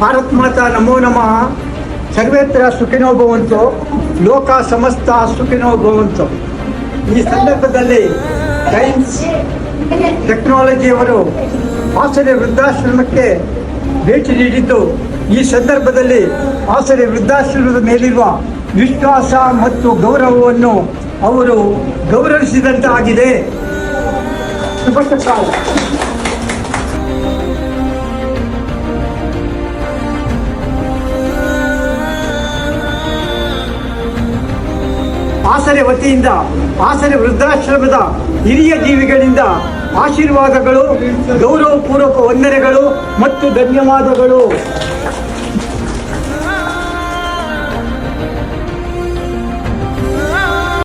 ಭಾರತ್ ಮಾತಾ ನಮೋ ನಮಃ. ಸರ್ವೇತ್ರ ಸುಖಿನೋ ಭವಂತು, ಲೋಕ ಸಮಸ್ತ ಸುಖಿನೋ ಭವಂತು. ಈ ಸಂದರ್ಭದಲ್ಲಿ ಸೈನ್ಸ್ ಟೆಕ್ನಾಲಜಿಯವರು ಆಸರೆ ವೃದ್ಧಾಶ್ರಮಕ್ಕೆ ಭೇಟಿ ನೀಡಿದ್ದು, ಈ ಸಂದರ್ಭದಲ್ಲಿ ಆಸರೆ ವೃದ್ಧಾಶ್ರಮದ ಮೇಲಿರುವ ವಿಶ್ವಾಸ ಮತ್ತು ಗೌರವವನ್ನು ಅವರು ಗೌರವಿಸಿದಂತಾಗಿದೆ. ಶುಭ ಸಕಾಲ. ಆಸರೆ ವತಿಯಿಂದ ಆಸರೆ ವೃದ್ಧಾಶ್ರಮದ ಹಿರಿಯ ಜೀವಿಗಳಿಂದ ಆಶೀರ್ವಾದಗಳು, ಗೌರವಪೂರ್ವಕ ವಂದನೆಗಳು ಮತ್ತು ಧನ್ಯವಾದಗಳು.